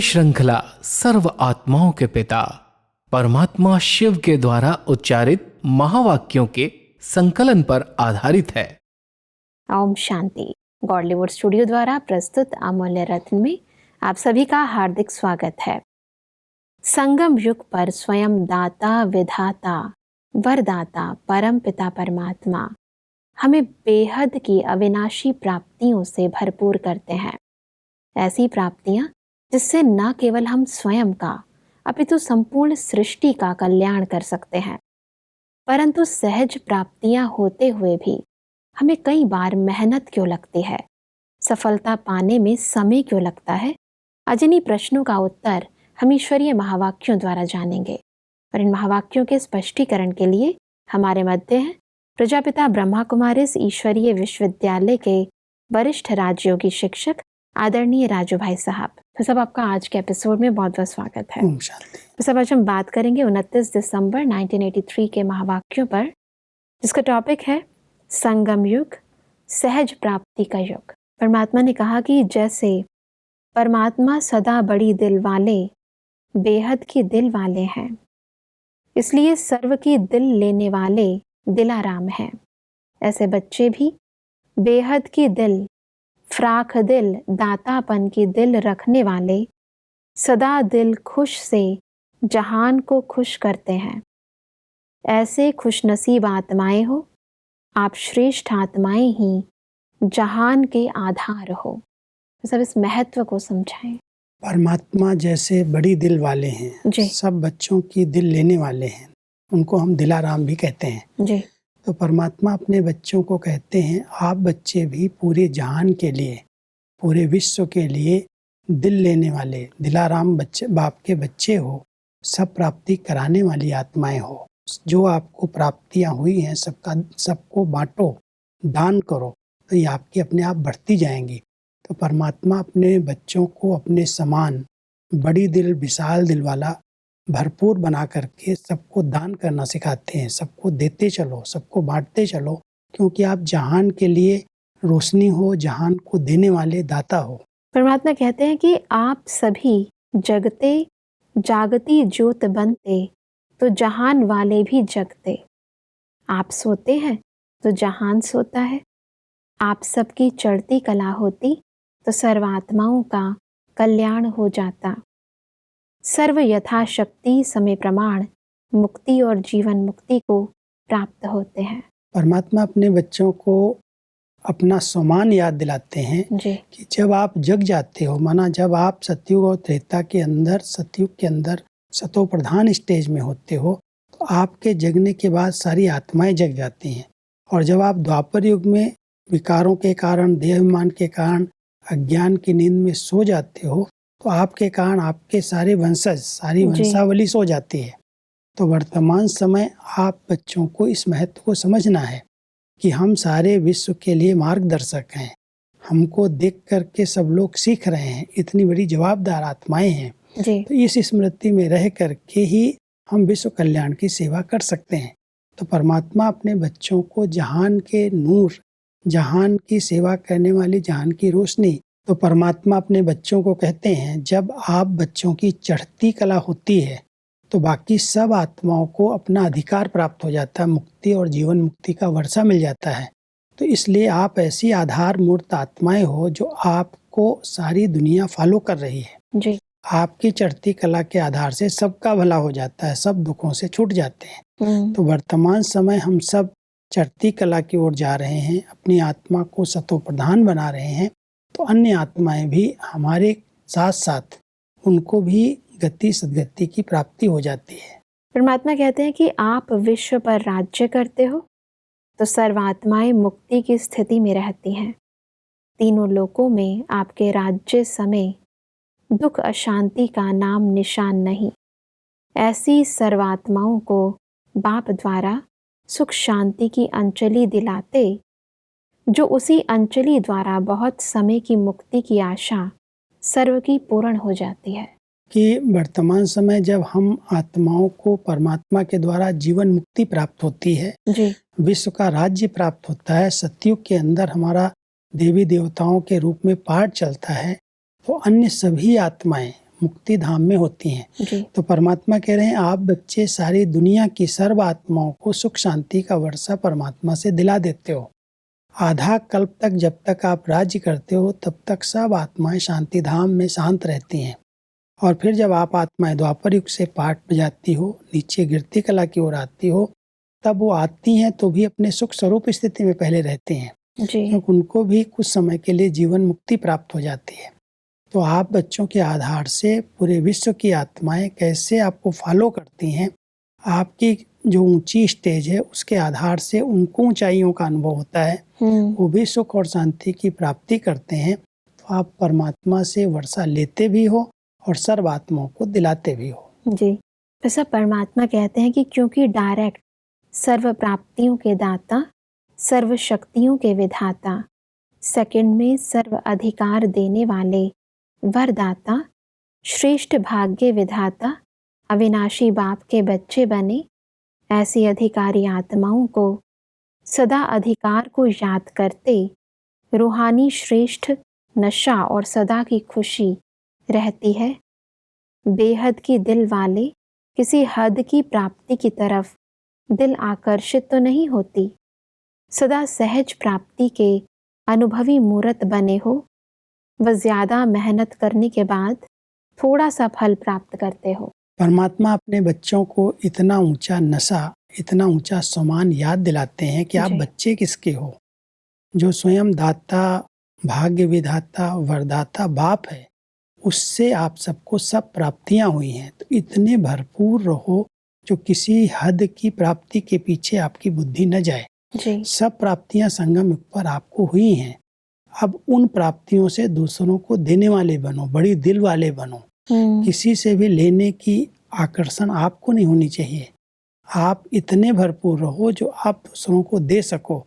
श्रृंखला सर्व आत्माओं के पिता परमात्मा शिव के द्वारा उच्चारित महावाक्यों के संकलन पर आधारित है। ओम शांति। गॉडलीवुड स्टूडियो द्वारा प्रस्तुत अमूल्य रत्न में आप सभी का हार्दिक स्वागत है। संगम युग पर स्वयं दाता विधाता वरदाता परम पिता परमात्मा हमें बेहद की अविनाशी प्राप्तियों से भरपूर करते हैं। ऐसी प्राप्तियां जिससे न केवल हम स्वयं का अपितु संपूर्ण सृष्टि का कल्याण कर सकते हैं, परंतु सहज प्राप्तियां होते हुए भी हमें कई बार मेहनत क्यों लगती है, सफलता पाने में समय क्यों लगता है। आज इन्हीं प्रश्नों का उत्तर हम ईश्वरीय महावाक्यों द्वारा जानेंगे और इन महावाक्यों के स्पष्टीकरण के लिए हमारे मध्य हैं प्रजापिता ब्रह्मा कुमारिस ईश्वरीय विश्वविद्यालय के वरिष्ठ राजयोगी शिक्षक आदरणीय राजू भाई साहब। तो सब आपका आज के एपिसोड में बहुत बहुत स्वागत है। तो सब आज हम बात करेंगे 29 दिसंबर 1983 के महावाक्यों पर, जिसका टॉपिक है संगम युग, सहज प्राप्ति का युग। परमात्मा ने कहा कि जैसे परमात्मा सदा बड़ी दिल वाले बेहद की दिल वाले हैं, इसलिए सर्व की दिल लेने वाले दिलाराम हैं, ऐसे बच्चे भी बेहद की दिल, फ्राख दिल, दातापन की दिल रखने वाले सदा दिल खुश से जहान को खुश करते हैं। ऐसे खुशनसीब आत्माएं हो, आप श्रेष्ठ आत्माएं ही जहान के आधार हो। तो सब इस महत्व को समझाएं। परमात्मा जैसे बड़ी दिल वाले हैं जी। सब बच्चों की दिल लेने वाले हैं, उनको हम दिलाराम भी कहते हैं जी। तो परमात्मा अपने बच्चों को कहते हैं, आप बच्चे भी पूरे जहान के लिए, पूरे विश्व के लिए दिल लेने वाले दिलाराम बच्चे, बाप के बच्चे हो, सब प्राप्ति कराने वाली आत्माएं हो। जो आपको प्राप्तियां हुई हैं सबको बांटो, दान करो, तो ये आपकी अपने आप बढ़ती जाएंगी। तो परमात्मा अपने बच्चों को अपने समान बड़ी दिल, विशाल दिल वाला भरपूर बना करके सबको दान करना सिखाते हैं। सबको देते चलो, सबको बांटते चलो, क्योंकि आप जहान के लिए रोशनी हो, जहान को देने वाले दाता हो। परमात्मा कहते हैं कि आप सभी जगते जागती ज्योत बनते तो जहान वाले भी जगते। आप सोते हैं तो जहान सोता है। आप सबकी चढ़ती कला होती तो सर्वात्माओं का कल्याण हो जाता। सर्व यथाशक्ति समय प्रमाण मुक्ति और जीवन मुक्ति को प्राप्त होते हैं। परमात्मा अपने बच्चों को अपना स्वमान याद दिलाते हैं जी। कि जब आप जग जाते हो, माना जब आप सतयुग और त्रेता के अंदर, सतयुग के अंदर सतो प्रधान स्टेज में होते हो, तो आपके जगने के बाद सारी आत्माएं जग जाती हैं। और जब आप द्वापर युग में विकारों के कारण, देहाभिमान के कारण, अज्ञान की नींद में सो जाते हो, तो आपके कारण आपके सारे वंशज, सारी वंशावली सो जाती है। तो वर्तमान समय आप बच्चों को इस महत्व को समझना है कि हम सारे विश्व के लिए मार्गदर्शक हैं। हमको देख करके सब लोग सीख रहे हैं, इतनी बड़ी जवाबदार आत्माएं हैं जी। तो इस स्मृति में रह करके ही हम विश्व कल्याण की सेवा कर सकते हैं। तो परमात्मा अपने बच्चों को जहान के नूर, जहान की सेवा करने वाली जहान की रोशनी, तो परमात्मा अपने बच्चों को कहते हैं, जब आप बच्चों की चढ़ती कला होती है तो बाकी सब आत्माओं को अपना अधिकार प्राप्त हो जाता है, मुक्ति और जीवन मुक्ति का वर्षा मिल जाता है। तो इसलिए आप ऐसी आधार मूर्त आत्माएं हो जो आपको सारी दुनिया फॉलो कर रही है जी। आपकी चढ़ती कला के आधार से सबका भला हो जाता है, सब दुखों से छूट जाते हैं। तो वर्तमान समय हम सब चढ़ती कला की ओर जा रहे हैं, अपनी आत्मा को सतो प्रधान बना रहे हैं। तो अन्य आत्माएं भी हमारे साथ साथ उनको भी गति सद्गति की प्राप्ति हो जाती है। परमात्मा कहते हैं कि आप विश्व पर राज्य करते हो तो सर्वात्माएं मुक्ति की स्थिति में रहती हैं। तीनों लोकों में आपके राज्य समय दुख अशांति का नाम निशान नहीं। ऐसी सर्वात्माओं को बाप द्वारा सुख शांति की अंजलि दिलाते, जो उसी अंजलि द्वारा बहुत समय की मुक्ति की आशा सर्व की पूर्ण हो जाती है। कि वर्तमान समय जब हम आत्माओं को परमात्मा के द्वारा जीवन मुक्ति प्राप्त होती है जी। विश्व का राज्य प्राप्त होता है, सतयुग के अंदर हमारा देवी देवताओं के रूप में पाठ चलता है, तो अन्य सभी आत्माएं मुक्ति धाम में होती हैं। जी। तो परमात्मा कह रहे हैं आप बच्चे सारी दुनिया की सर्व आत्माओं को सुख शांति का वर्षा परमात्मा से दिला देते हो। आधा कल्प तक जब तक आप राज्य करते हो तब तक सब आत्माएं शांति धाम में शांत रहती हैं, और फिर जब आप आत्माएं द्वापर युग से पाठ बजाती हो, नीचे गिरती कला की ओर आती हो, तब वो आती हैं तो भी अपने सुख स्वरूप स्थिति में पहले रहते हैं, जी। क्योंकि उनको भी कुछ समय के लिए जीवन मुक्ति प्राप्त हो जाती है। तो आप बच्चों के आधार से पूरे विश्व की आत्माएं कैसे आपको फॉलो करती हैं, आपकी जो ऊंची स्टेज है उसके आधार से उनको ऊंचाइयों का अनुभव होता है, वो भी सुख और शांति की प्राप्ति करते हैं। तो आप परमात्मा से वर्षा लेते भी हो और सर्व आत्माओं को दिलाते भी हो। जी। वैसा परमात्मा कहते हैं कि क्योंकि डायरेक्ट सर्व प्राप्तियों के दाता, सर्व शक्तियों के विधाता, सेकंड में सर्व अधिकार देने वाले वरदाता, श्रेष्ठ भाग्य विधाता, अविनाशी बाप के बच्चे बने, ऐसी अधिकारी आत्माओं को सदा अधिकार को याद करते रूहानी श्रेष्ठ नशा और सदा की खुशी रहती है। बेहद की दिल वाले किसी हद की प्राप्ति की तरफ दिल आकर्षित तो नहीं होती, सदा सहज प्राप्ति के अनुभवी मूर्त बने हो, व ज्यादा मेहनत करने के बाद थोड़ा सा फल प्राप्त करते हो। परमात्मा अपने बच्चों को इतना ऊंचा नशा, इतना ऊंचा सम्मान याद दिलाते हैं कि आप जी। बच्चे किसके हो। जो स्वयं दाता, भाग्य विधाता, वरदाता बाप है, उससे आप सबको सब प्राप्तियां हुई हैं। तो इतने भरपूर रहो जो किसी हद की प्राप्ति के पीछे आपकी बुद्धि न जाए। जी। सब प्राप्तियां संगम युग पर आपको हुई हैं। अब उन प्राप्तियों से दूसरों को देने वाले बनो, बड़ी दिल वाले बनो। किसी से भी लेने की आकर्षण आपको नहीं होनी चाहिए। आप इतने भरपूर रहो जो आप दूसरों को दे सको,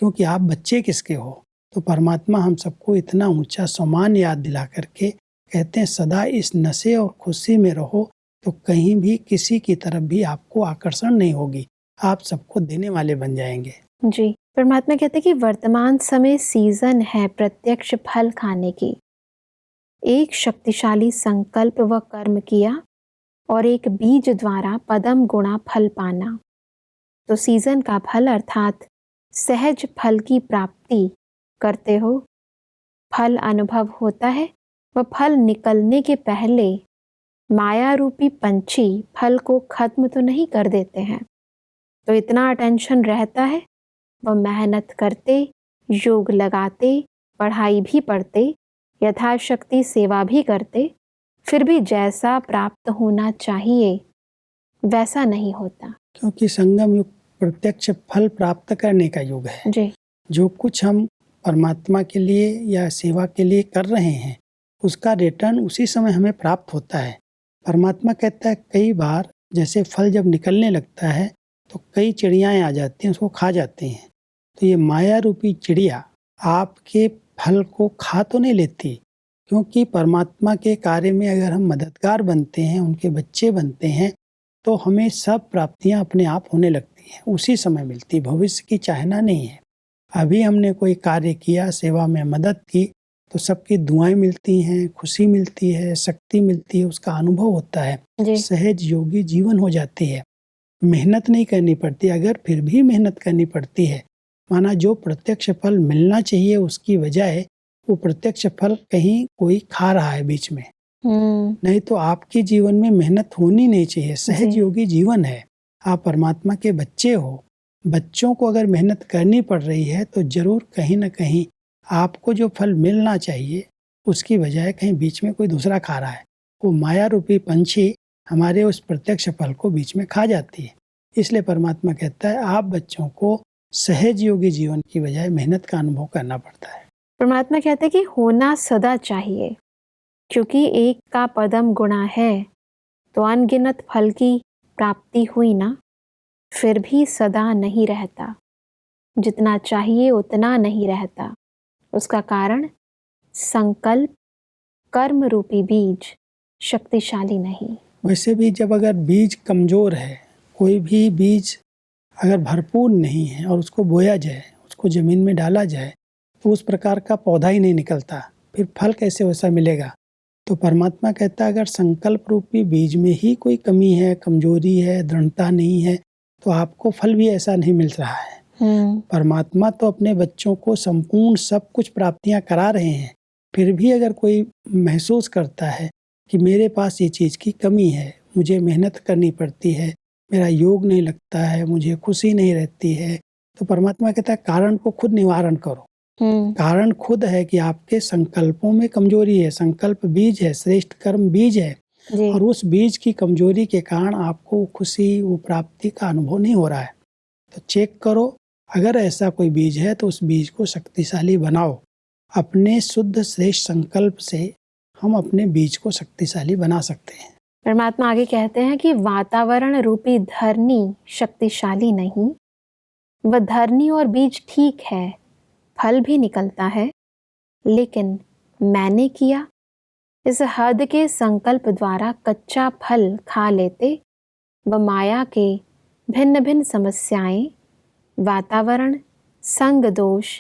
क्योंकि आप बच्चे किसके हो। तो परमात्मा हम सबको इतना ऊंचा सम्मान याद दिला करके कहते हैं सदा इस नशे और खुशी में रहो, तो कहीं भी किसी की तरफ भी आपको आकर्षण नहीं होगी, आप सबको देने वाले बन जाएंगे। जी। परमात्मा कहते हैं कि वर्तमान समय सीजन है प्रत्यक्ष फल खाने की। एक शक्तिशाली संकल्प व कर्म किया और एक बीज द्वारा पदम गुणा फल पाना, तो सीजन का फल अर्थात सहज फल की प्राप्ति करते हो। फल अनुभव होता है व फल निकलने के पहले माया रूपी पंछी फल को खत्म तो नहीं कर देते हैं, तो इतना अटेंशन रहता है, वह मेहनत करते, योग लगाते, पढ़ाई भी पढ़ते, यथाशक्ति सेवा भी करते, फिर भी जैसा प्राप्त होना चाहिए वैसा नहीं होता। क्योंकि संगम युग प्रत्यक्ष फल प्राप्त करने का युग है। जी। जो कुछ हम परमात्मा के लिए या सेवा के लिए कर रहे हैं, उसका रिटर्न उसी समय हमें प्राप्त होता है। परमात्मा कहता है कई बार जैसे फल जब निकलने लगता है तो कई चिड़ियाएं आ जाती हैं, उसको खा जाती हैं। तो ये माया रूपी चिड़िया आपके फल को खा तो नहीं लेती, क्योंकि परमात्मा के कार्य में अगर हम मददगार बनते हैं, उनके बच्चे बनते हैं, तो हमें सब प्राप्तियां अपने आप होने लगती हैं, उसी समय मिलती। भविष्य की चाहना नहीं है। अभी हमने कोई कार्य किया, सेवा में मदद की, तो सबकी दुआएं मिलती हैं, खुशी मिलती है, शक्ति मिलती है, उसका अनुभव होता है, सहज योगी जीवन हो जाती है। मेहनत नहीं करनी पड़ती। अगर फिर भी मेहनत करनी पड़ती है, माना जो प्रत्यक्ष फल मिलना चाहिए उसकी बजाय वो प्रत्यक्ष फल कहीं कोई खा रहा है बीच में, नहीं तो आपके जीवन में मेहनत होनी नहीं चाहिए। सहज योगी जीवन है, आप परमात्मा के बच्चे हो। बच्चों को अगर मेहनत करनी पड़ रही है तो जरूर कहीं ना कहीं आपको जो फल मिलना चाहिए उसकी बजाय कहीं बीच में कोई दूसरा खा रहा है। वो माया रूपी पंछी हमारे उस प्रत्यक्ष फल को बीच में खा जाती है। इसलिए परमात्मा कहता है आप बच्चों को सहज योगी जीवन की बजाय मेहनत का अनुभव करना पड़ता है। परमात्मा कहते हैं कि होना सदा चाहिए, क्योंकि एक का पदम गुणा है तो अनगिनत फल की प्राप्ति हुई ना, फिर भी सदा नहीं रहता। जितना चाहिए उतना नहीं रहता। उसका कारण संकल्प कर्म रूपी बीज शक्तिशाली नहीं। वैसे भी जब अगर बीज कमजोर है, कोई भी बीज अगर भरपूर नहीं है और उसको बोया जाए, उसको जमीन में डाला जाए, तो उस प्रकार का पौधा ही नहीं निकलता, फिर फल कैसे वैसा मिलेगा। तो परमात्मा कहता है अगर संकल्प रूपी बीज में ही कोई कमी है, कमजोरी है, दृढ़ता नहीं है, तो आपको फल भी ऐसा नहीं मिल रहा है। परमात्मा तो अपने बच्चों को संपूर्ण सब कुछ प्राप्तियां करा रहे हैं, फिर भी अगर कोई महसूस करता है कि मेरे पास ये चीज़ की कमी है, मुझे मेहनत करनी पड़ती है, मेरा योग नहीं लगता है, मुझे खुशी नहीं रहती है, तो परमात्मा कहता है कारण को खुद निवारण करो। कारण खुद है कि आपके संकल्पों में कमजोरी है, संकल्प बीज है, श्रेष्ठ कर्म बीज है, और उस बीज की कमजोरी के कारण आपको खुशी, वो प्राप्ति का अनुभव नहीं हो रहा है। तो चेक करो, अगर ऐसा कोई बीज है तो उस बीज को शक्तिशाली बनाओ। अपने शुद्ध श्रेष्ठ संकल्प से हम अपने बीज को शक्तिशाली बना सकते हैं। परमात्मा आगे कहते हैं कि वातावरण रूपी धरनी शक्तिशाली नहीं, वह धरनी और बीज ठीक है, फल भी निकलता है, लेकिन मैंने किया, इस हद के संकल्प द्वारा कच्चा फल खा लेते व माया के भिन्न भिन्न समस्याएं, वातावरण, संग दोष,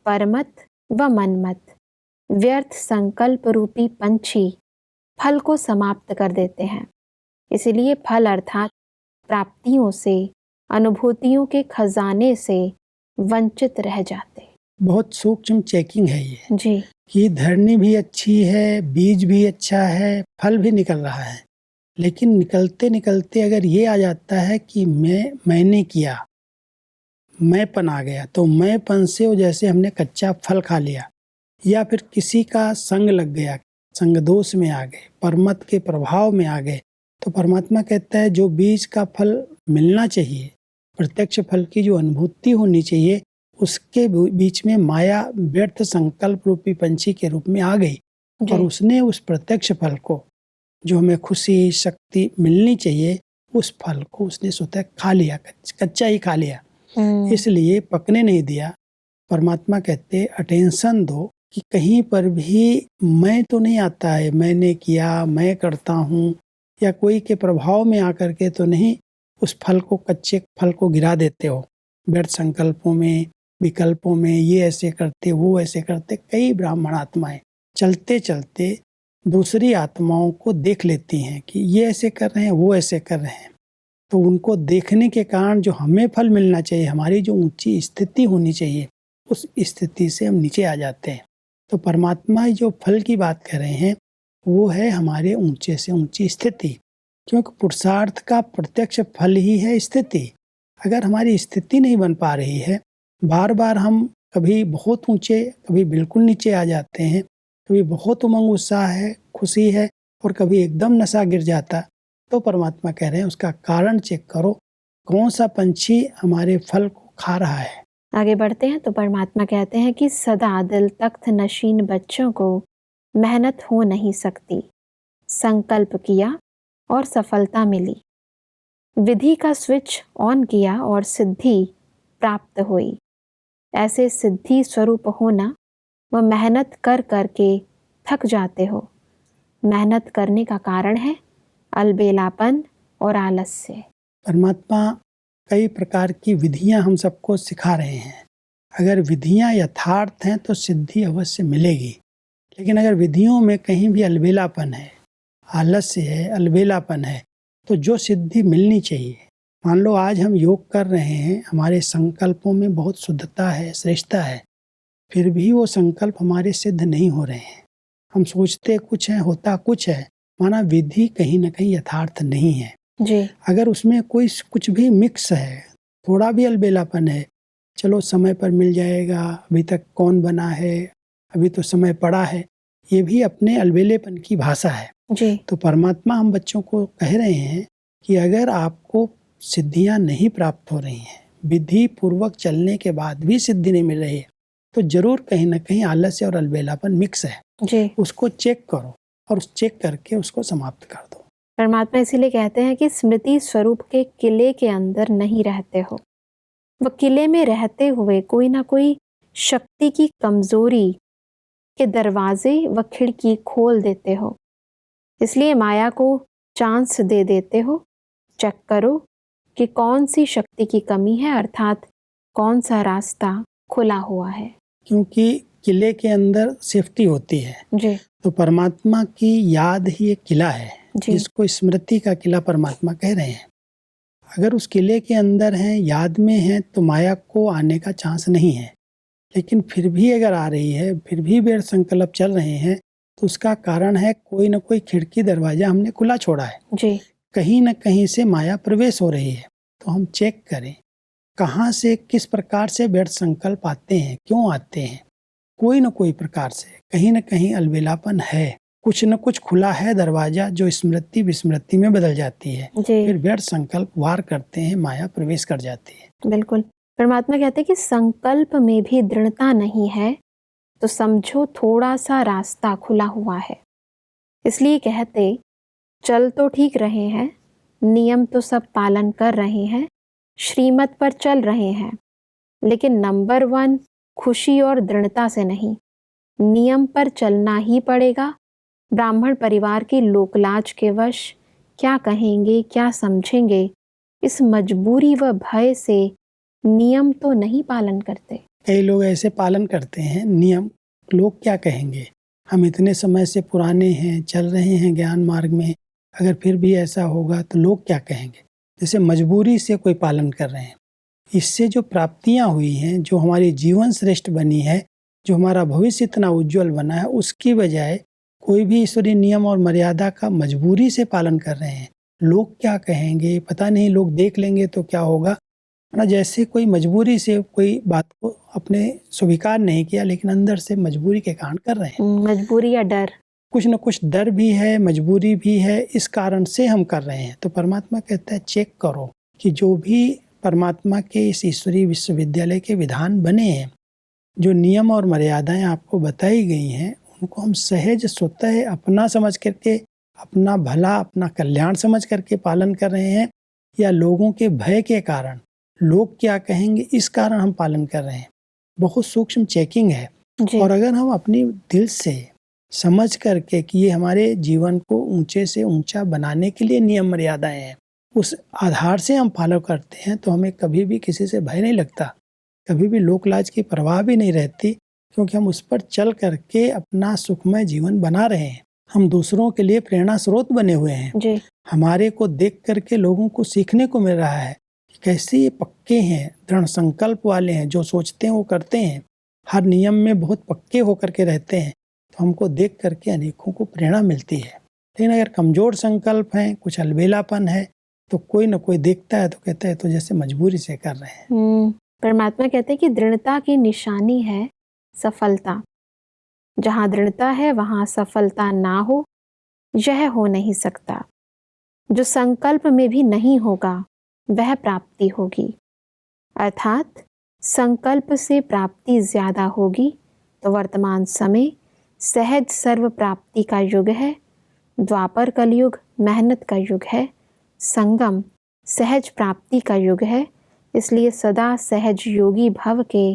परमत व मनमत, व्यर्थ संकल्प रूपी पंछी फल को समाप्त कर देते हैं। इसलिए फल अर्थात प्राप्तियों से, अनुभूतियों के खजाने से वंचित रह जाते। बहुत सूक्ष्म चेकिंग है ये जी, कि धरनी भी अच्छी है, बीज भी अच्छा है, फल भी निकल रहा है, लेकिन निकलते निकलते अगर ये आ जाता है कि मैंने किया, मैंपन आ गया, तो मैंपन से वो जैसे हमने कच्चा फल खा लिया, या फिर किसी का संग लग गया, संग दोष में आ गए, परमत के प्रभाव में आ गए, तो परमात्मा कहता है जो बीज का फल मिलना चाहिए, प्रत्यक्ष फल की जो अनुभूति होनी चाहिए, उसके बीच में माया व्यर्थ संकल्प रूपी पंछी के रूप में आ गई, और उसने उस प्रत्यक्ष फल को, जो हमें खुशी, शक्ति मिलनी चाहिए, उस फल को उसने स्वतः खा लिया, कच्चा ही खा लिया, इसलिए पकने नहीं दिया। परमात्मा कहते अटेंशन दो कि कहीं पर भी मैं तो नहीं आता है, मैंने किया, मैं करता हूँ, या कोई के प्रभाव में आकर के तो नहीं उस फल को, कच्चे फल को गिरा देते हो व्यर्थ संकल्पों में, विकल्पों में, ये ऐसे करते, वो ऐसे करते। कई ब्राह्मण आत्माएं चलते चलते दूसरी आत्माओं को देख लेती हैं कि ये ऐसे कर रहे हैं, वो ऐसे कर रहे हैं, तो उनको देखने के कारण जो हमें फल मिलना चाहिए, हमारी जो ऊंची स्थिति होनी चाहिए, उस स्थिति से हम नीचे आ जाते हैं। तो परमात्मा जो फल की बात कर रहे हैं वो है हमारे ऊंचे से ऊंची स्थिति, क्योंकि पुरुषार्थ का प्रत्यक्ष फल ही है स्थिति। अगर हमारी स्थिति नहीं बन पा रही है, बार बार हम कभी बहुत ऊंचे, कभी बिल्कुल नीचे आ जाते हैं, कभी बहुत उमंग उत्साह है, खुशी है, और कभी एकदम नशा गिर जाता, तो परमात्मा कह रहे हैं उसका कारण चेक करो, कौन सा पंछी हमारे फल को खा रहा है। आगे बढ़ते हैं तो परमात्मा कहते हैं कि सदा दिल तख्त नशीन बच्चों को मेहनत हो नहीं सकती, संकल्प किया और सफलता मिली, विधि का स्विच ऑन किया और सिद्धि प्राप्त हुई। ऐसे सिद्धि स्वरूप होना व मेहनत कर करके थक जाते हो। मेहनत करने का कारण है अलबेलापन और आलस्य। परमात्मा कई प्रकार की विधियां हम सबको सिखा रहे हैं। अगर विधियां यथार्थ हैं तो सिद्धि अवश्य मिलेगी, लेकिन अगर विधियों में कहीं भी अलबेलापन है, आलस्य है, अलबेलापन है, तो जो सिद्धि मिलनी चाहिए, मान लो आज हम योग कर रहे हैं, हमारे संकल्पों में बहुत शुद्धता है, श्रेष्ठता है, फिर भी वो संकल्प हमारे सिद्ध नहीं हो रहे हैं। हम सोचते कुछ है, होता कुछ है, माना विधि कहीं ना कहीं यथार्थ नहीं है जी। अगर उसमें कोई कुछ भी मिक्स है, थोड़ा भी अलबेलापन है, चलो समय पर मिल जाएगा, अभी तक कौन बना है, अभी तो समय पड़ा है, ये भी अपने अलबेलेपन की भाषा है जी। तो परमात्मा हम बच्चों को कह रहे हैं कि अगर आपको सिद्धियां नहीं प्राप्त हो रही हैं, विधि पूर्वक चलने के बाद भी सिद्धि नहीं मिल रही है, तो जरूर कहीं ना कहीं आलस्य और अलबेलापन मिक्स है जी। उसको चेक करो और उस चेक करके उसको समाप्त कर दो। परमात्मा इसीलिए कहते हैं कि स्मृति स्वरूप के किले के अंदर नहीं रहते हो, वह किले में रहते हुए कोई ना कोई शक्ति की कमजोरी के दरवाजे व खिड़की खोल देते हो, इसलिए माया को चांस दे देते हो। चेक करो कि कौन सी शक्ति की कमी है, अर्थात कौन सा रास्ता खुला हुआ है। क्योंकि किले के अंदर सेफ्टी होती है, जी तो परमात्मा की याद ही एक किला है, जी जिसको स्मृति का किला परमात्मा कह रहे हैं। अगर उस किले के अंदर हैं, याद में हैं, तो माया को आने का चांस नहीं है। लेकिन फिर भी अगर आ रही है, फिर भी व्यर्थ संकल्प चल रहे हैं, तो उसका कारण है कोई न कोई खिड़की दरवाजा हमने खुला छोड़ा है। जी कहीं न कहीं से माया प्रवेश हो रही है। तो हम चेक करें कहाँ से, किस प्रकार से व्यर्थ संकल्प आते हैं, क्यों आते हैं। कोई न कोई प्रकार से कहीं न कहीं अलबेलापन है, कुछ न कुछ खुला है दरवाजा, जो स्मृति विस्मृति में बदल जाती है। जी फिर व्यर्थ संकल्प वार करते हैं, माया प्रवेश कर जाती है। बिल्कुल। परमात्मा कहते हैं कि संकल्प में भी दृढ़ता नहीं है तो समझो थोड़ा सा रास्ता खुला हुआ है। इसलिए कहते चल तो ठीक रहे हैं, नियम तो सब पालन कर रहे हैं, श्रीमत पर चल रहे हैं, लेकिन नंबर 1 खुशी और दृढ़ता से नहीं, नियम पर चलना ही पड़ेगा। ब्राह्मण परिवार की लोकलाज के वश क्या कहेंगे, क्या समझेंगे, इस मजबूरी व भय से नियम तो नहीं पालन करते। कई लोग ऐसे पालन करते हैं नियम, लोग क्या कहेंगे, हम इतने समय से पुराने हैं, चल रहे हैं ज्ञान मार्ग में, अगर फिर भी ऐसा होगा तो लोग क्या कहेंगे। जैसे मजबूरी से कोई पालन कर रहे हैं। इससे जो प्राप्तियां हुई हैं, जो हमारी जीवन श्रेष्ठ बनी है, जो हमारा भविष्य इतना उज्जवल बना है, उसकी बजाय कोई भी ईश्वरीय नियम और मर्यादा का मजबूरी से पालन कर रहे हैं। लोग क्या कहेंगे, पता नहीं, लोग देख लेंगे तो क्या होगा। ना जैसे कोई मजबूरी से कोई बात को अपने स्वीकार नहीं किया, लेकिन अंदर से मजबूरी के कारण कर रहे हैं। मजबूरी या डर, कुछ न कुछ डर भी है, मजबूरी भी है, इस कारण से हम कर रहे हैं। तो परमात्मा कहता है चेक करो कि जो भी परमात्मा के इस ईश्वरीय विश्वविद्यालय के विधान बने हैं, जो नियम और मर्यादाएं आपको बताई गई हैं, उनको हम सहज स्वतः अपना समझ करके, अपना भला, अपना कल्याण समझ करके पालन कर रहे हैं, या लोगों के भय के कारण, लोग क्या कहेंगे इस कारण हम पालन कर रहे हैं। बहुत सूक्ष्म चेकिंग है। और अगर हम अपनी दिल से समझ करके कि ये हमारे जीवन को ऊंचे से ऊंचा बनाने के लिए नियम मर्यादाएं हैं, उस आधार से हम फॉलो करते हैं, तो हमें कभी भी किसी से भय नहीं लगता, कभी भी लोकलाज की परवाह भी नहीं रहती, क्योंकि हम उस पर चल करके अपना सुखमय जीवन बना रहे हैं। हम दूसरों के लिए प्रेरणा स्रोत बने हुए हैं जी हमारे को देख करके लोगों को सीखने को मिल रहा है कि कैसे ये पक्के हैं, दृढ़ संकल्प वाले हैं, जो सोचते हैं वो करते हैं, हर नियम में बहुत पक्के होकर के रहते हैं। तो हमको देख करके अनेकों को प्रेरणा मिलती है। लेकिन अगर कमजोर संकल्प हैं, कुछ अलबेलापन है, तो कोई ना कोई देखता है तो कहता है तो जैसे मजबूरी से कर रहे हैं। परमात्मा कहते हैं कि दृढ़ता की निशानी है सफलता। जहाँ दृढ़ता है वहाँ सफलता ना हो, यह हो नहीं सकता। जो संकल्प में भी नहीं होगा वह प्राप्ति होगी। अर्थात संकल्प से प्राप्ति ज्यादा होगी। तो वर्तमान समय सहज सर्व प्राप्ति का युग है। द्वापर कलयुग मेहनत का युग है। संगम सहज प्राप्ति का युग है। इसलिए सदा सहज योगी भव के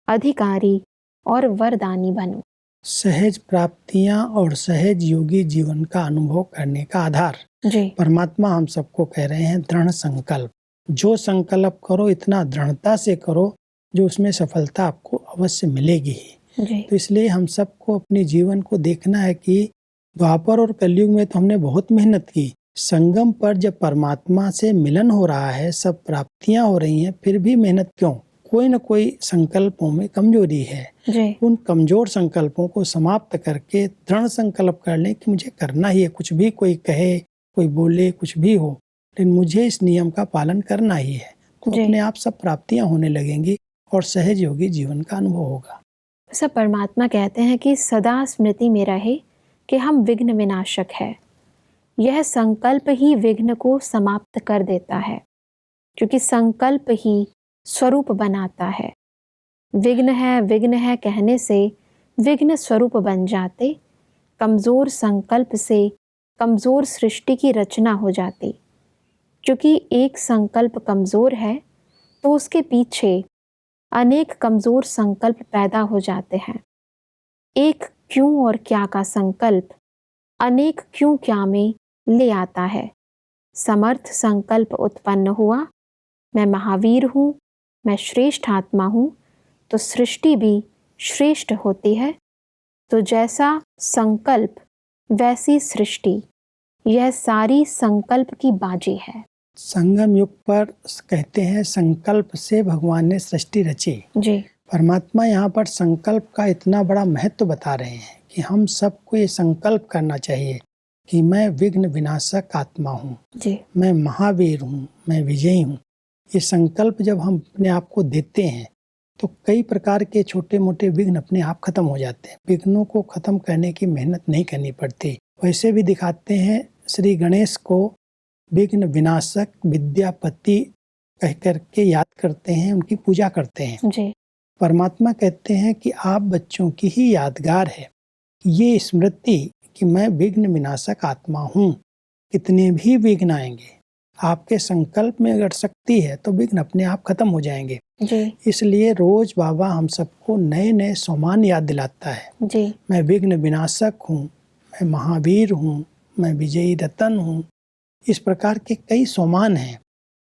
अधिकारी और वरदानी बनो। सहज प्राप्तियां और सहज योगी जीवन का अनुभव करने का आधार जी परमात्मा हम सबको कह रहे हैं दृढ़ संकल्प। जो संकल्प करो इतना दृढ़ता से करो, जो उसमें सफलता आपको अवश्य मिलेगी ही। जी तो इसलिए हम सबको अपने जीवन को देखना है कि द्वापर और कलयुग में तो हमने बहुत मेहनत की, संगम पर जब परमात्मा से मिलन हो रहा है, सब प्राप्तियां हो रही हैं, फिर भी मेहनत क्यों? कोई न कोई संकल्पों में कमजोरी है। जी उन कमजोर संकल्पों को समाप्त करके दृढ़ संकल्प कर लें कि मुझे करना ही है, कुछ भी कोई कहे, कोई बोले, कुछ भी हो, लेकिन मुझे इस नियम का पालन करना ही है। तो अपने आप सब प्राप्तियां होने लगेंगी और सहज योगी जीवन का अनुभव होगा। सब परमात्मा कहते हैं कि सदा स्मृति में रहे कि हम विघ्न विनाशक है। यह संकल्प ही विघ्न को समाप्त कर देता है, क्योंकि संकल्प ही स्वरूप बनाता है। विघ्न है कहने से विघ्न स्वरूप बन जाते। कमजोर संकल्प से कमजोर सृष्टि की रचना हो जाती। क्योंकि एक संकल्प कमजोर है तो उसके पीछे अनेक कमजोर संकल्प पैदा हो जाते हैं। एक क्यों और क्या का संकल्प अनेक क्यों क्या में ले आता है। समर्थ संकल्प उत्पन्न हुआ, मैं महावीर हूँ, मैं श्रेष्ठ आत्मा हूँ, तो सृष्टि भी श्रेष्ठ होती है, तो जैसा संकल्प वैसी सृष्टि, यह सारी संकल्प की बाजी है। संगम युग पर कहते हैं संकल्प से भगवान ने सृष्टि रची। जी परमात्मा यहाँ पर संकल्प का इतना बड़ा महत्व बता रहे हैं कि हम सबको ये संकल्प करना चाहिए कि मैं विघ्न विनाशक आत्मा हूँ, जी मैं महावीर हूँ, मैं विजयी हूँ। ये संकल्प जब हम अपने आप को देते हैं तो कई प्रकार के छोटे मोटे विघ्न अपने आप खत्म हो जाते हैं। विघ्नों को खत्म करने की मेहनत नहीं करनी पड़ती। वैसे भी दिखाते हैं श्री गणेश को विघ्न विनाशक विद्यापति कह करके याद करते हैं, उनकी पूजा करते हैं। जी परमात्मा कहते हैं कि आप बच्चों की ही यादगार है ये स्मृति कि मैं विघ्न विनाशक आत्मा हूँ। कितने भी विघ्न आएंगे, आपके संकल्प में अगर शक्ति है तो विघ्न अपने आप खत्म हो जाएंगे। जी इसलिए रोज बाबा हम सबको नए नए सोमान याद दिलाता है। जी मैं विघ्न विनाशक हूँ, मैं महावीर हूँ, मैं विजयी रतन हूँ। इस प्रकार के कई सोमान हैं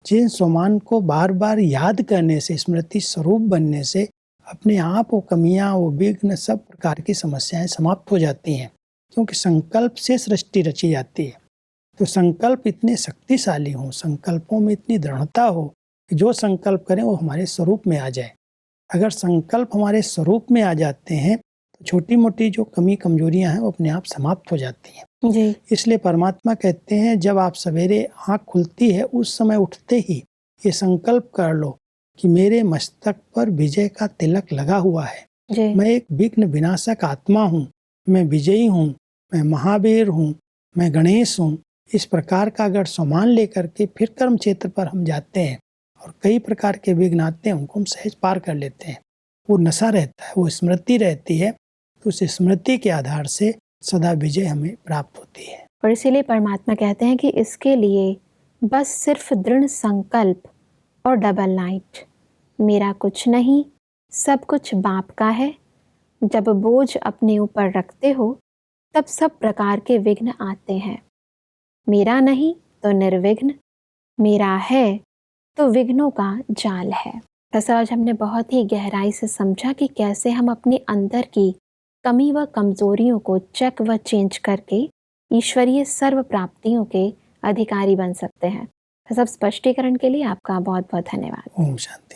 जिन सोमान को बार बार याद करने से, स्मृति स्वरूप बनने से अपने आप वो कमियां, वो विघ्न, सब प्रकार की समस्याएं समाप्त हो जाती हैं, क्योंकि संकल्प से सृष्टि रची जाती है। तो संकल्प इतने शक्तिशाली हों, संकल्पों में इतनी दृढ़ता हो कि जो संकल्प करें वो हमारे स्वरूप में आ जाए। अगर संकल्प हमारे स्वरूप में आ जाते हैं तो छोटी मोटी जो कमी कमजोरियां हैं वो अपने आप समाप्त हो जाती हैं। जी इसलिए परमात्मा कहते हैं जब आप सवेरे आँख खुलती है उस समय उठते ही ये संकल्प कर लो कि मेरे मस्तक पर विजय का तिलक लगा हुआ है। जी मैं एक विघ्न विनाशक आत्मा हूँ, मैं विजयी हूँ, मैं महावीर हूँ, मैं गणेश हूँ। इस प्रकार का अगर सम्मान लेकर के फिर कर्म क्षेत्र पर हम जाते हैं और कई प्रकार के विघ्न आते हैं उनको हम सहज पार कर लेते हैं। वो नशा रहता है, वो स्मृति रहती है, तो उस स्मृति के आधार से सदा विजय हमें प्राप्त होती है। और इसीलिए परमात्मा कहते हैं कि इसके लिए बस सिर्फ दृढ़ संकल्प और डबल नाइट, मेरा कुछ नहीं सब कुछ बाप का है। जब बोझ अपने ऊपर रखते हो तब सब प्रकार के विघ्न आते हैं। मेरा नहीं तो निर्विघ्न, मेरा है तो विघ्नों का जाल है। ऐसा आज हमने बहुत ही गहराई से समझा कि कैसे हम अपने अंदर की कमी व कमजोरियों को चेक व चेंज करके ईश्वरीय सर्व प्राप्तियों के अधिकारी बन सकते हैं। सब स्पष्टीकरण के लिए आपका बहुत बहुत धन्यवाद। ओम शांति।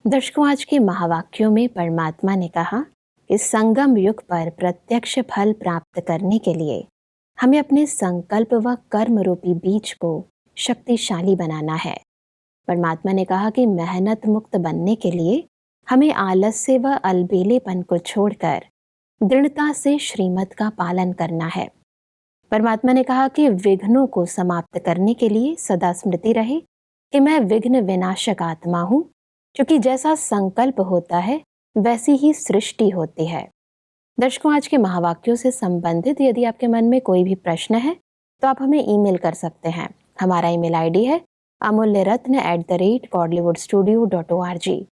दर्शकों, आज के महावाक्यों में परमात्मा ने कहा इस संगम युग पर प्रत्यक्ष फल प्राप्त करने के लिए हमें अपने संकल्प व कर्म रूपी बीज को शक्तिशाली बनाना है। परमात्मा ने कहा कि मेहनत मुक्त बनने के लिए हमें आलस्य व अलबेलेपन को छोड़कर दृढ़ता से श्रीमत का पालन करना है। परमात्मा ने कहा कि विघ्नों को समाप्त करने के लिए सदा स्मृति रहे कि मैं विघ्न विनाशक आत्मा हूँ, क्योंकि जैसा संकल्प होता है वैसी ही सृष्टि होती है। दर्शकों, आज के महावाक्यों से संबंधित यदि आपके मन में कोई भी प्रश्न है तो आप हमें ईमेल कर सकते हैं। हमारा ईमेल आईडी है amulyaratna@godlywoodstudio.org।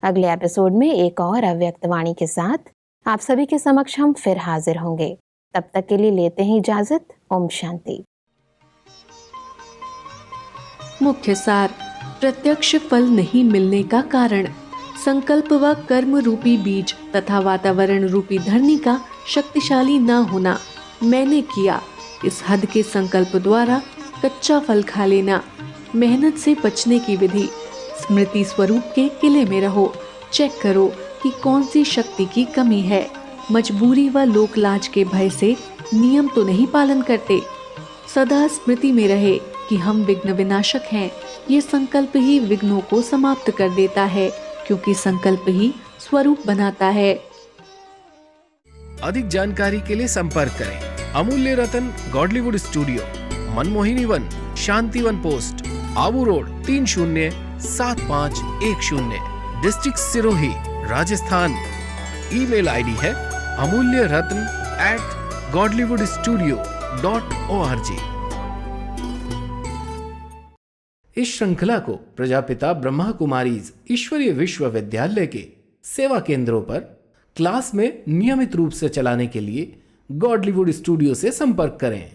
अगले एपिसोड में एक और अव्यक्त वाणी के साथ आप सभी के समक्ष हम फिर हाजिर होंगे। तब तक के लिए लेते हैं इजाजत। ओम शांति। मुख्य सार: प्रत्यक्ष फल नहीं मिलने का कारण संकल्प व कर्म रूपी बीज तथा वातावरण रूपी धरनी का शक्तिशाली न होना। मैंने किया इस हद के संकल्प द्वारा कच्चा फल खा लेना। मेहनत से बचने की विधि: स्मृति स्वरूप के किले में रहो। चेक करो कि कौन सी शक्ति की कमी है। मजबूरी व लोक लाज के भय से नियम तो नहीं पालन करते। सदा स्मृति में रहे कि हम विघ्न विनाशक हैं। ये संकल्प ही विघ्नों को समाप्त कर देता है, क्योंकि संकल्प ही स्वरूप बनाता है। अधिक जानकारी के लिए संपर्क करें Amulya Ratan Godlywood studio, Manmohini Van, Shantivan post, Abu road 307510, district Sirohi, Rajasthan. Email ID है amulyaratn@godlywoodstudio.org। इस श्रृंखला को प्रजापिता ब्रह्मा कुमारीज ईश्वरीय विश्वविद्यालय के सेवा केंद्रों पर क्लास में नियमित रूप से चलाने के लिए गॉडलीवुड स्टूडियो से संपर्क करें।